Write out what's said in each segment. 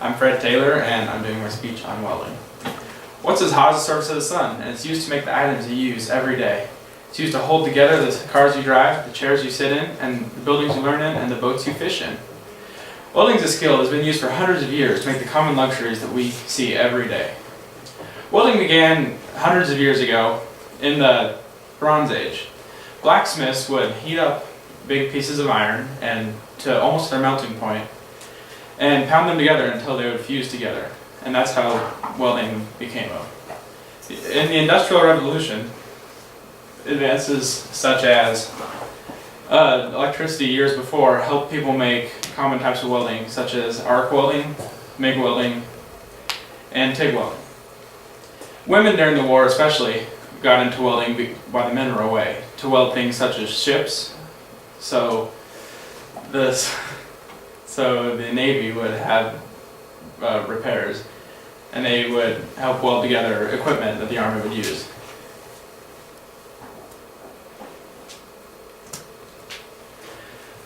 I'm Fred Taylor, and I'm doing my speech on welding. What's as hot as the surface of the sun? And it's used to make the items you use every day. It's used to hold together the cars you drive, the chairs you sit in, and the buildings you learn in, and the boats you fish in. Welding is a skill that has been used for hundreds of years to make the common luxuries that we see every day. Welding began hundreds of years ago in the Bronze Age. Blacksmiths would heat up big pieces of iron and to almost their melting point and pound them together until they would fuse together. And that's how welding became in the Industrial Revolution. Advances such as electricity years before helped people make common types of welding such as arc welding, MIG welding, and TIG welding. Women during the war especially got into welding while the men were away to weld things such as ships. So the Navy would have repairs, and they would help weld together equipment that the Army would use.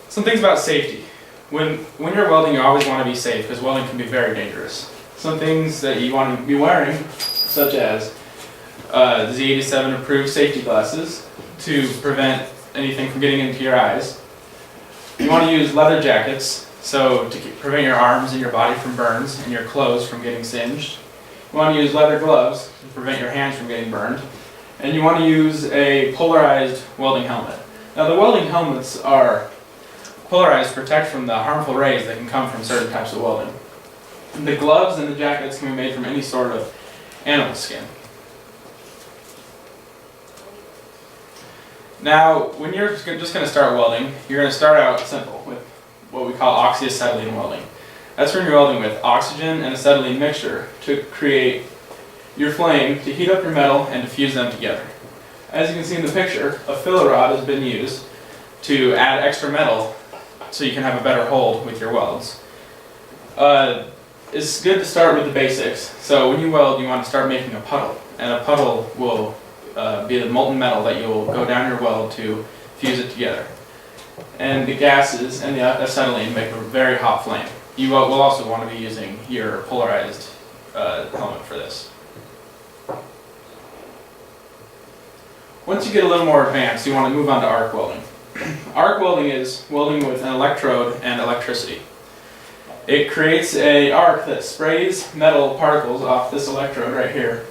Some things about safety. When you're welding, you always want to be safe because welding can be very dangerous. Some things that you want to be wearing, such as Z87 approved safety glasses to prevent anything from getting into your eyes. You want to use leather jackets so to prevent your arms and your body from burns and your clothes from getting singed. You want to use leather gloves to prevent your hands from getting burned. And you want to use a polarized welding helmet. Now the welding helmets are polarized to protect from the harmful rays that can come from certain types of welding. And the gloves and the jackets can be made from any sort of animal skin. Now, when you're just going to start welding, you're going to start out simple with what we call oxyacetylene welding. That's when you're welding with oxygen and acetylene mixture to create your flame to heat up your metal and to fuse them together. As you can see in the picture, a filler rod has been used to add extra metal so you can have a better hold with your welds. It's good to start with the basics. So when you weld, you want to start making a puddle, and a puddle will be the molten metal that you'll go down your weld to fuse it together. And the gases and the acetylene make a very hot flame. You will also want to be using your polarized helmet for this. Once you get a little more advanced, you want to move on to arc welding. Arc welding is welding with an electrode and electricity. It creates an arc that sprays metal particles off this electrode right here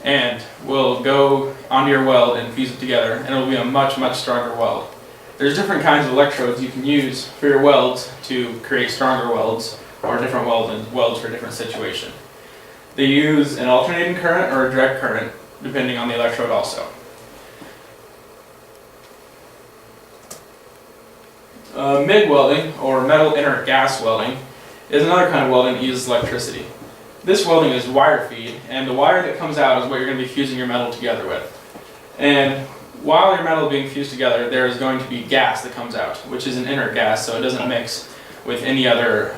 and will go onto your weld and fuse it together, and it will be a much, much stronger weld. There's different kinds of electrodes you can use for your welds to create stronger welds or different welds for different situations. They use an alternating current or a direct current depending on the electrode also. MIG welding, or metal inert gas welding, is another kind of welding that uses electricity. This welding is wire feed, and the wire that comes out is what you're going to be fusing your metal together with. And while your metal is being fused together, there is going to be gas that comes out, which is an inert gas, so it doesn't mix with any other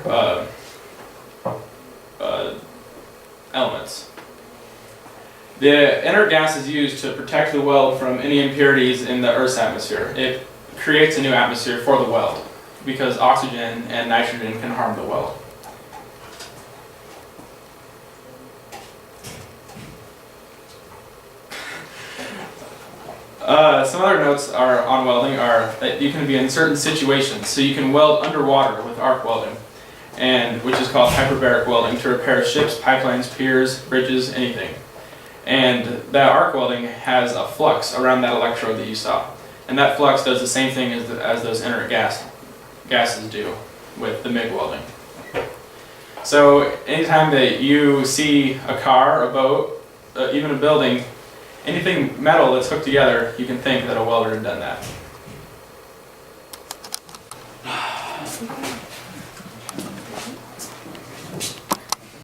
elements. The inert gas is used to protect the weld from any impurities in the Earth's atmosphere. It creates a new atmosphere for the weld because oxygen and nitrogen can harm the weld. Some other notes on welding are that you can be in certain situations. So you can weld underwater with arc welding, which is called hyperbaric welding, to repair ships, pipelines, piers, bridges, anything. And that arc welding has a flux around that electrode that you saw. And that flux does the same thing as those inert gases do with the MIG welding. So anytime that you see a car, a boat, even a building, anything metal that's hooked together, you can think that a welder had done that.